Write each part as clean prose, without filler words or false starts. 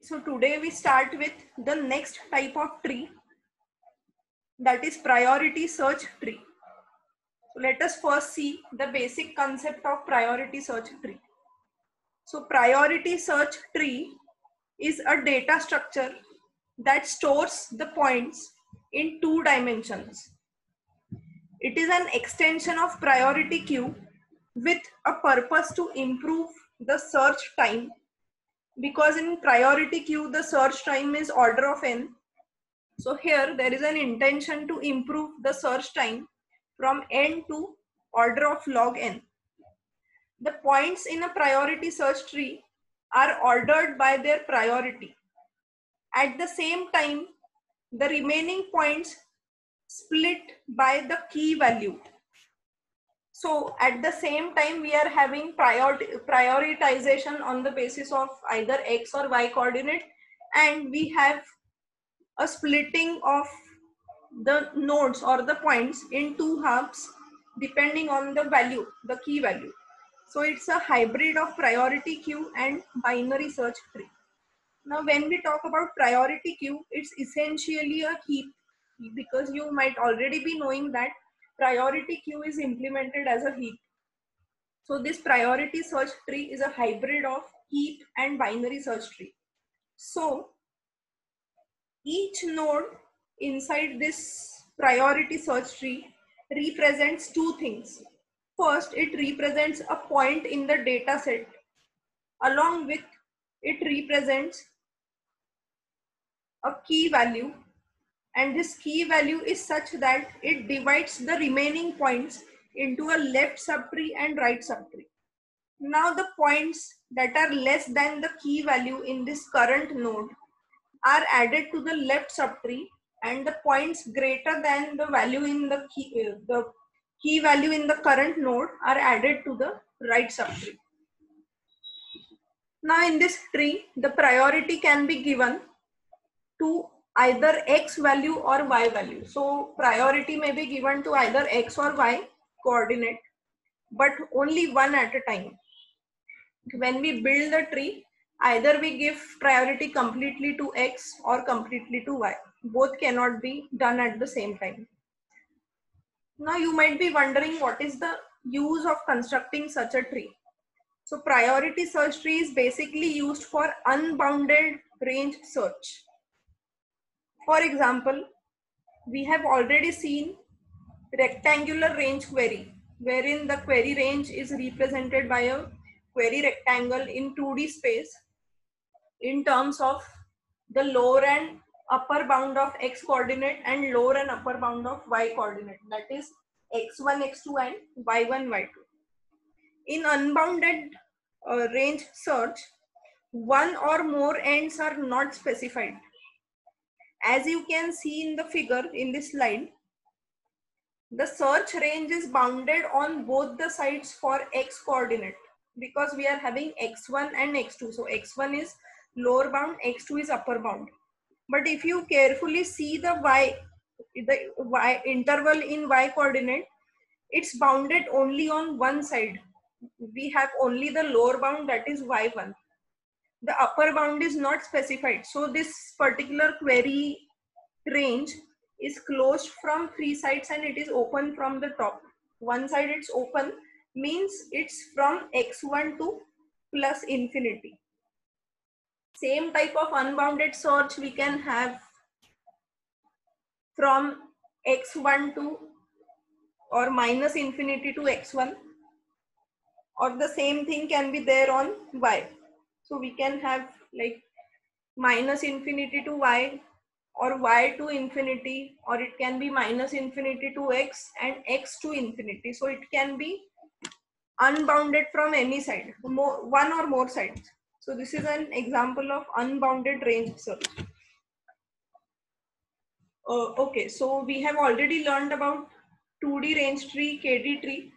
So today we start with the next type of tree, that is priority search tree. So let us first see the basic concept of priority search tree. So priority search tree is a data structure that stores the points in 2 dimensions. It is an extension of priority queue with a purpose to improve the search time, because in priority queue the search time is order of n. So here there is an intention to improve the search time from n to order of log n. The points in a priority search tree are ordered by their priority. At the same time, the remaining points split by the key value. So at the same time, we are having prioritization on the basis of either x or y coordinate, and we have a splitting of the nodes or the points in 2 halves depending on the value, the key value. So it's a hybrid of priority queue and binary search tree. Now when we talk about priority queue, it's essentially a heap, because you might already be knowing that priority queue is implemented as a heap. So this priority search tree is a hybrid of heap and binary search tree. So each node inside this priority search tree represents 2 things. First, it represents a point in the data set. Along with it represents a key value, and this key value is such that it divides the remaining points into a left subtree and right subtree. Now the points that are less than the key value in this current node are added to the left subtree, and the points greater than the value in the key value in the current node are added to the right subtree. Now in this tree, the priority can be given to either x value or y value. So priority may be given to either x or y coordinate, but only one at a time. When we build the tree, either we give priority completely to x or completely to y. Both cannot be done at the same time. Now you might be wondering, what is the use of constructing such a tree? So priority search tree is basically used for unbounded range search. For example, we have already seen rectangular range query, wherein the query range is represented by a query rectangle in 2D space in terms of the lower and upper bound of x coordinate and lower and upper bound of y coordinate, that is x1, x2 and y1, y2. In unbounded range search, one or more ends are not specified. As you can see in the figure in this slide, the search range is bounded on both the sides for x coordinate, because we are having x1 and x2. So x1 is lower bound, x2 is upper bound. But if you carefully see the y interval in y coordinate, it's bounded only on one side. We have only the lower bound, that is y1. The upper bound is not specified. So this particular query range is closed from 3 sides and it is open from the top. One side it's open, means it's from x1 to plus infinity. Same type of unbounded search we can have from x1 to or minus infinity to x1, or the same thing can be there on y. So we can have like minus infinity to y, or y to infinity, or it can be minus infinity to x and x to infinity. So it can be unbounded from any side, one or more sides. So this is an example of unbounded range search. Okay, so we have already learned about 2D range tree, KD tree.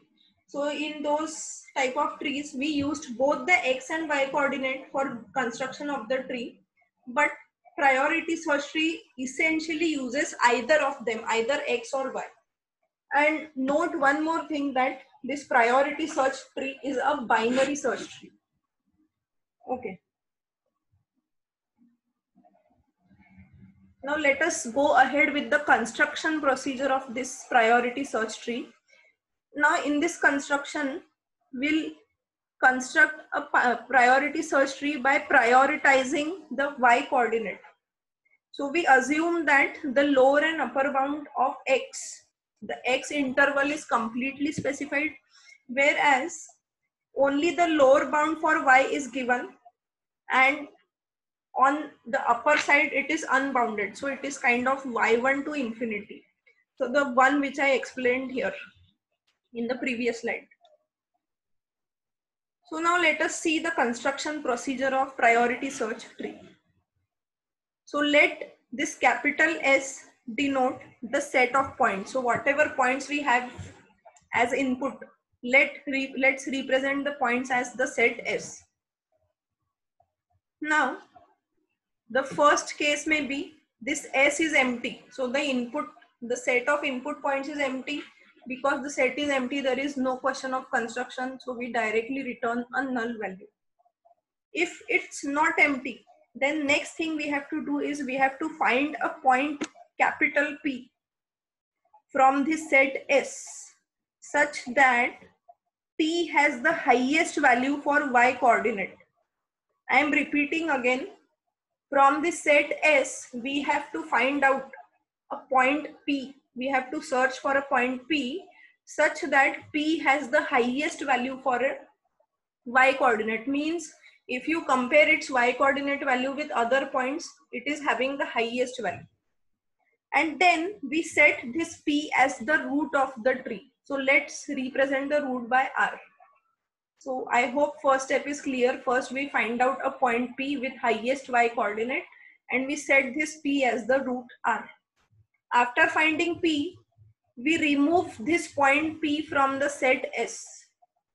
So in those type of trees, we used both the x and y coordinate for construction of the tree, but priority search tree essentially uses either of them, either x or y. And note one more thing, that this priority search tree is a binary search tree. Okay. Now let us go ahead with the construction procedure of this priority search tree. Now in this construction, we'll construct a priority search tree by prioritizing the y coordinate. So we assume that the lower and upper bound of x, the x interval is completely specified, whereas only the lower bound for y is given, and on the upper side it is unbounded. So it is kind of y1 to infinity. So the one which I explained here in the previous slide. So now let us see the construction procedure of priority search tree. So let this capital S denote the set of points. So whatever points we have as input, let's represent the points as the set S. Now the first case may be this S is empty. So the set of input points is empty. Because the set is empty, there is no question of construction. So we directly return a null value. If it's not empty, then next thing we have to do is we have to find a point capital P from this set S such that P has the highest value for y coordinate. I am repeating again, from this set S we have to find out a point P. We have to search for a point P such that P has the highest value for a y coordinate. Means if you compare its y coordinate value with other points, it is having the highest value. And then we set this P as the root of the tree. So let's represent the root by R. So I hope first step is clear. First we find out a point P with highest y coordinate and we set this P as the root R. After finding P, we remove this point P from the set S.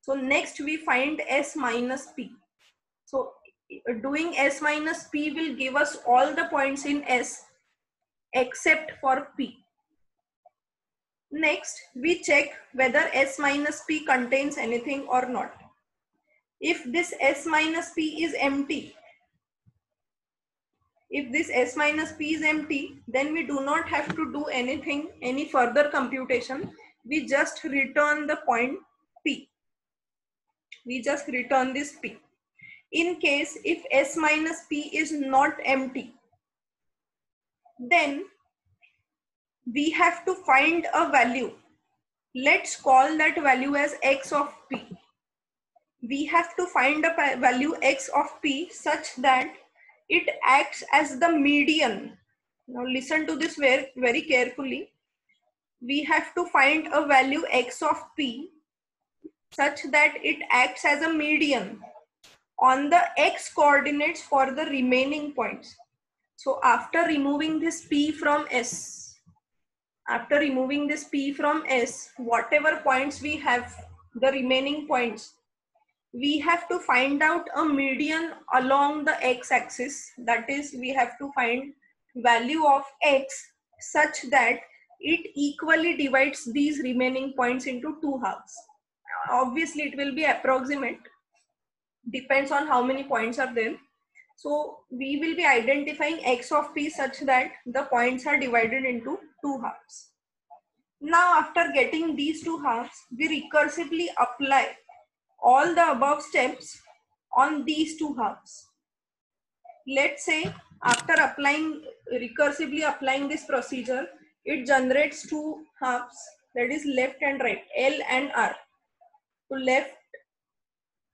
So next we find S minus P. So doing S minus P will give us all the points in S except for P. Next, we check whether S minus P contains anything or not. If this S minus P is empty, then we do not have to do anything, any further computation. We just return the point P. We just return this P. In case if S minus P is not empty, then we have to find a value. Let's call that value as x of P. We have to find a value x of P such that it acts as the median. Now listen to this very, very carefully. We have to find a value x of P such that it acts as a median on the x coordinates for the remaining points. So after removing this P from S, whatever points we have, the remaining points, we have to find out a median along the x-axis. That is, we have to find value of x such that it equally divides these remaining points into two halves. Obviously, it will be approximate, depends on how many points are there. So we will be identifying x of P such that the points are divided into two halves. Now after getting these two halves, we recursively apply all the above steps on these two halves. Let's say after recursively applying this procedure, it generates two halves, that is left and right, L and R. So left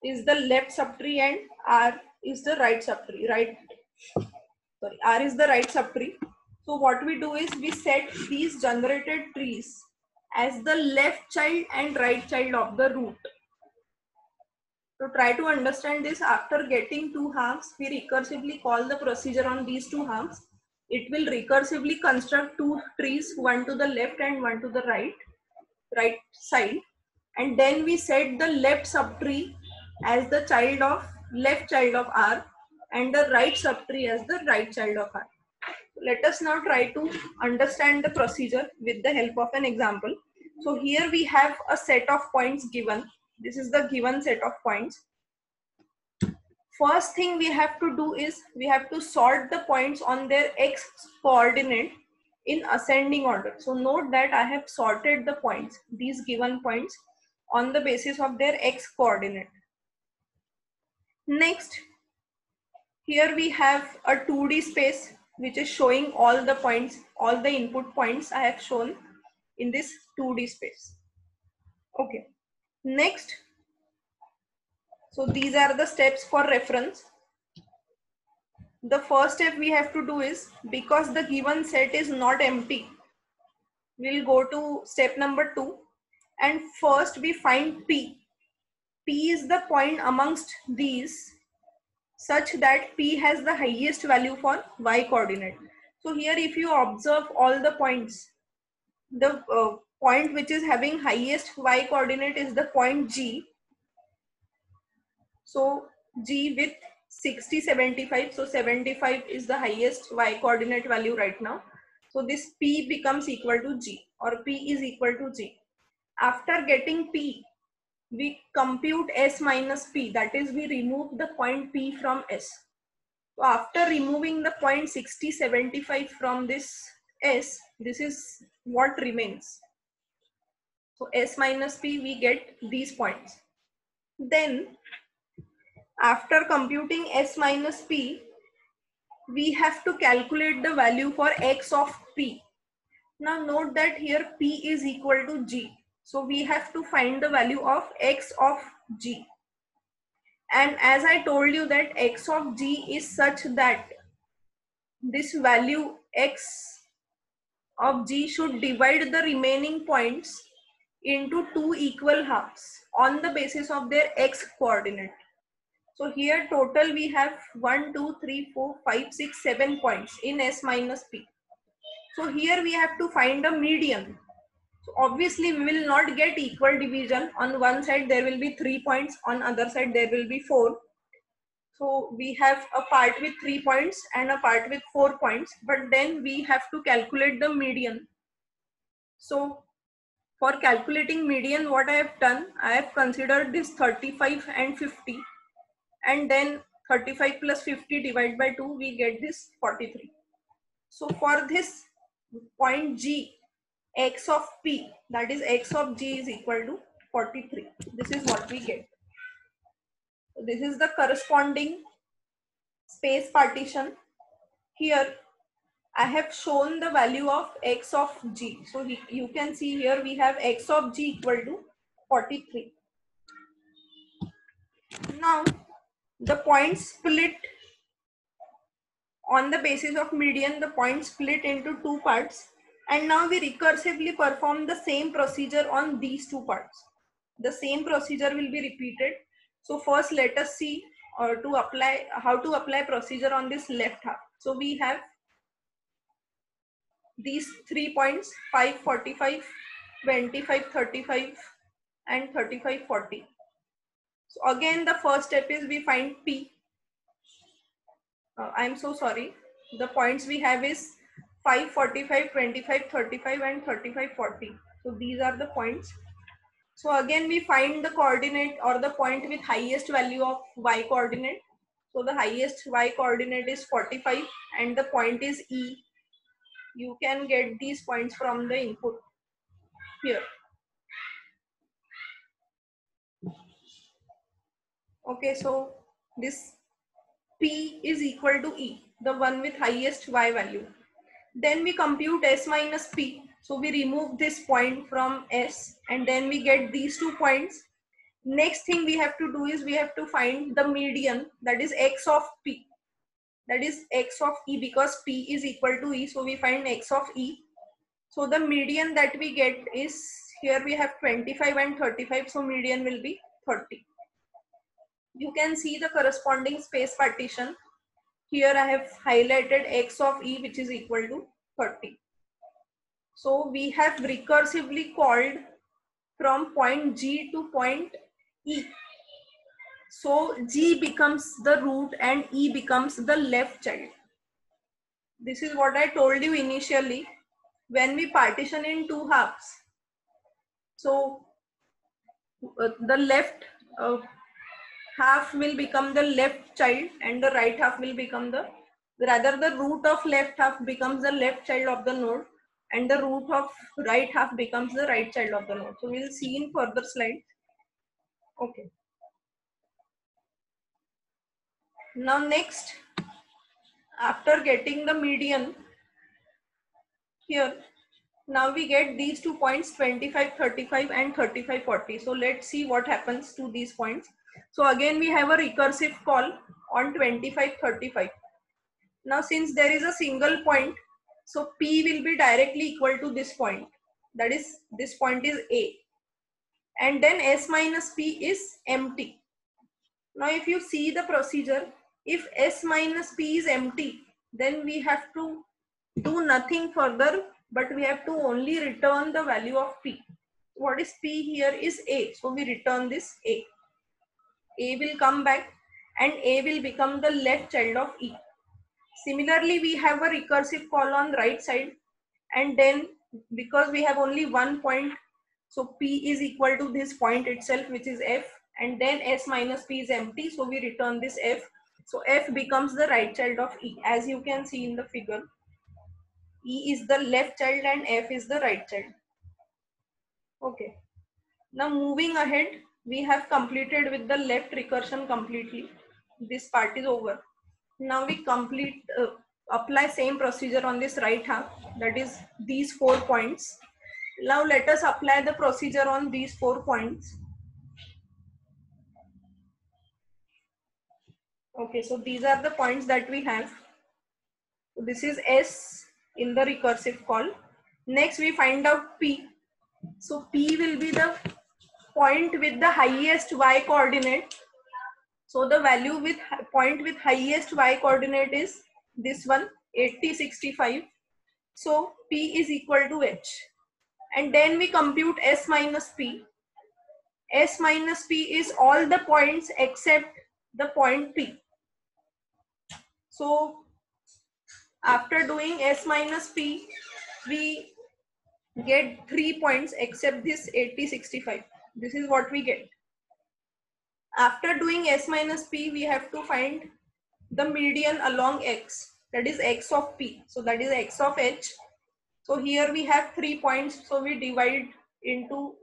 is the left subtree and R is the right subtree, R is the right subtree. So what we do is we set these generated trees as the left child and right child of the root. So try to understand this. After getting two halves, we recursively call the procedure on these two halves. It will recursively construct two trees, one to the left and one to the right side. And then we set the left subtree as the left child of R and the right subtree as the right child of R. Let us now try to understand the procedure with the help of an example. So here we have a set of points given. This is the given set of points. first thing we have to do is we have to sort the points on their x coordinate in ascending order. So note that I have sorted the points, these given points, on the basis of their x coordinate. Next, here we have a 2D space which is showing all the points, all the input points I have shown in this 2D space. Okay. Next, so these are the steps for reference. The first step we have to do is, because the given set is not empty, we'll go to step number 2, and first we find P. P is the point amongst these such that P has the highest value for y coordinate. So here if you observe all the points, the point which is having highest y coordinate is the point G. So G with 60, 75. So 75 is the highest y coordinate value right now. So this P becomes equal to G, or P is equal to G. After getting P, we compute S minus P, that is we remove the point P from S. So after removing the point 60, 75 from this S, this is what remains. So S minus P, we get these points. Then after computing S minus P, we have to calculate the value for X of P. Now note that here P is equal to G. So we have to find the value of X of G. And as I told you that X of G is such that this value X of G should divide the remaining points into 2 equal halves on the basis of their X coordinate. So here total we have 1, 2, 3, 4, 5, 6, 7 points in S minus P. So here we have to find a median. So obviously we will not get equal division. On one side there will be 3 points, on other side there will be 4. So we have a part with 3 points and a part with 4 points, but then we have to calculate the median. So for calculating median, what I have done, I have considered this 35 and 50, and then 35 plus 50 divided by 2, we get this 43. So for this point G, X of P, that is X of G is equal to 43. This is what we get. So this is the corresponding space partition. Here I have shown the value of X of G. So you can see here we have X of G equal to 43. Now the points split on the basis of median, the points split into 2 parts, and now we recursively perform the same procedure on these 2 parts. The same procedure will be repeated. So first let us see how to apply procedure on this left half. So we have these 3 points, 5, 45, 25, 35 and 35, 40. So again the first step is we find P. I'm so sorry. The points we have is 5, 45, 25, 35 and 35, 40. So these are the points. So again we find the coordinate or the point with highest value of y coordinate. So the highest y coordinate is 45 and the point is E. You can get these points from the input here. Okay, so this P is equal to E, the one with highest y value. Then we compute S minus P. So we remove this point from S and then we get these 2 points. Next thing we have to do is we have to find the median, that is X of P. That is X of E, because P is equal to E. So we find X of E. So the median that we get is, here we have 25 and 35. So median will be 30. You can see the corresponding space partition. Here I have highlighted X of E, which is equal to 30. So we have recursively called from point G to point E. So G becomes the root and E becomes the left child. This is what I told you initially when we partition in 2 halves. So the left half will become the left child and the right half will become the, rather the root of left half becomes the left child of the node and the root of right half becomes the right child of the node. So we'll see in further slides. Okay. Now next, after getting the median here, now we get these 2 points 25 35 and 35 40. So let's see what happens to these points. So again we have a recursive call on 25 35. Now since there is a single point, so P will be directly equal to this point, that is this point is A, and then S minus P is empty. Now if you see the procedure, if S minus P is empty, then we have to do nothing further, but we have to only return the value of P. What is P here is A, so we return this A. A will come back and A will become the left child of E. Similarly, we have a recursive call on right side, and then because we have only one point, so P is equal to this point itself, which is F, and then S minus P is empty, so we return this F. So F becomes the right child of E. As you can see in the figure, E is the left child and F is the right child. Okay. Now moving ahead, we have completed with the left recursion completely. This part is over. Now we apply same procedure on this right half, that is these 4 points. Now let us apply the procedure on these 4 points. Okay, so these are the points that we have. So this is S in the recursive call. Next we find out P. So P will be the point with the highest y coordinate. So the value with point with highest y coordinate is this one, 80 65. So P is equal to H. And then we compute S minus P. S minus P is all the points except the point P. So after doing S minus P, we get 3 points except this 80 65. This is what we get. After doing S minus P, we have to find the median along X, that is X of P. So that is X of H. So here we have 3 points. So we divide into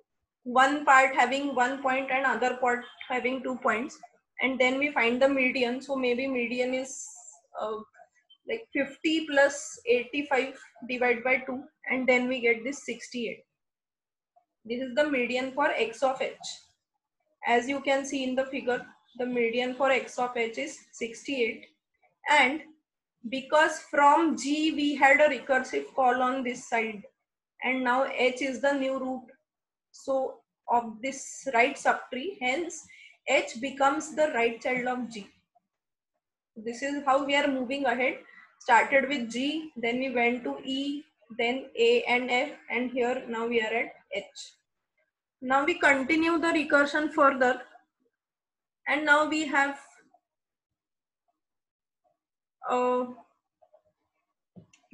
one part having 1 point and other part having 2 points. And then we find the median. So maybe median is like 50 plus 85 divided by 2. And then we get this 68. This is the median for X of H. As you can see in the figure, the median for X of H is 68. And because from G we had a recursive call on this side, and now H is the new root, so of this right subtree, hence H becomes the right child of G. This is how we are moving ahead. Started with G, then we went to E, then A and F, and here now we are at H. Now we continue the recursion further, and now we have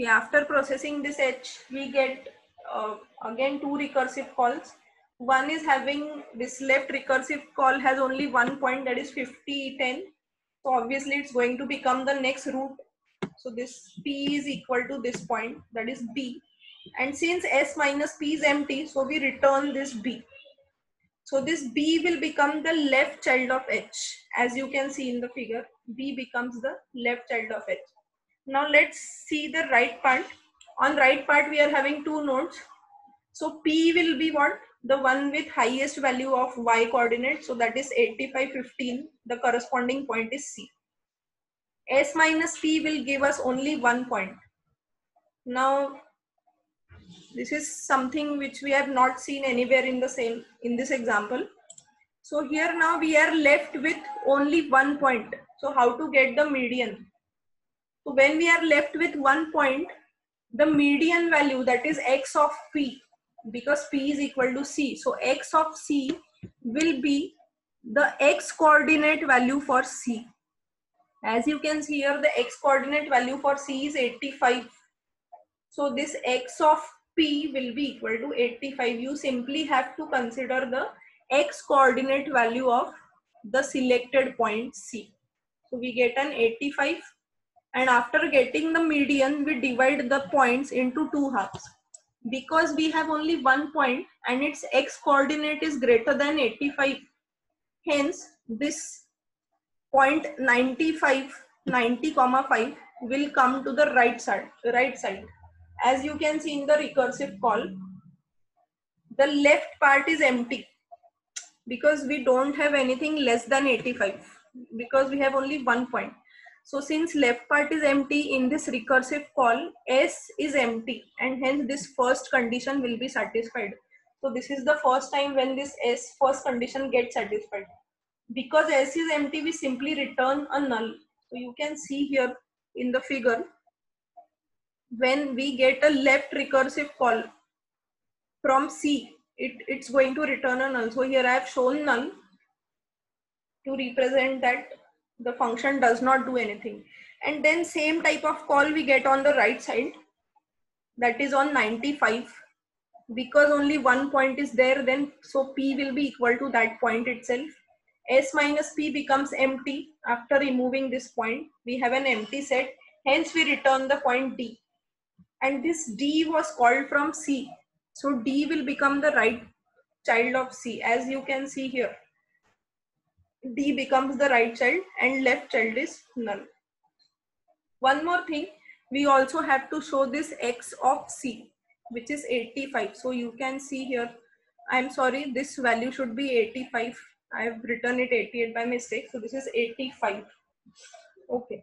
after processing this H, we get again 2 recursive calls. One is having this left recursive call has only 1 point, that is 50 10. So obviously it's going to become the next root. So this P is equal to this point, that is B. And since S minus P is empty, so we return this B. So this B will become the left child of H. As you can see in the figure, B becomes the left child of H. Now let's see the right part. On right part, we are having 2 nodes. So P will be what? The one with highest value of y coordinate. So that is 85 15. The corresponding point is C. S minus P will give us only 1 point. Now this is something which we have not seen anywhere in this example. So here now we are left with only 1 point. So how to get the median? So when we are left with 1 point, the median value, that is X of P, because P is equal to C. So X of C will be the X coordinate value for C. As you can see here, the X coordinate value for C is 85. So this X of P will be equal to 85. You simply have to consider the X coordinate value of the selected point C. So we get an 85, and after getting the median, we divide the points into two halves. Because we have only one point and its x coordinate is greater than 85, hence this point 95, 90,5 will come to the right side. As you can see in the recursive call, the left part is empty because we don't have anything less than 85, because we have only one point. So since left part is empty, in this recursive call, S is empty, and hence this first condition will be satisfied. So this is the first time when this S first condition gets satisfied. Because S is empty, we simply return a null. So you can see here in the figure, when we get a left recursive call from C, it's going to return a null. So here I have shown null to represent that the function does not do anything. And then same type of call we get on the right side, that is on 95. Because only one point is there, then so P will be equal to that point itself. S minus P becomes empty after removing this point. We have an empty set, hence we return the point D. And this D was called from C. So D will become the right child of C. As you can see here, D becomes the right child and left child is null. One more thing, we also have to show this x of C, which is 85. So you can see here, I'm sorry, this value should be 85. I have written it 88 by mistake. So this is 85. Okay.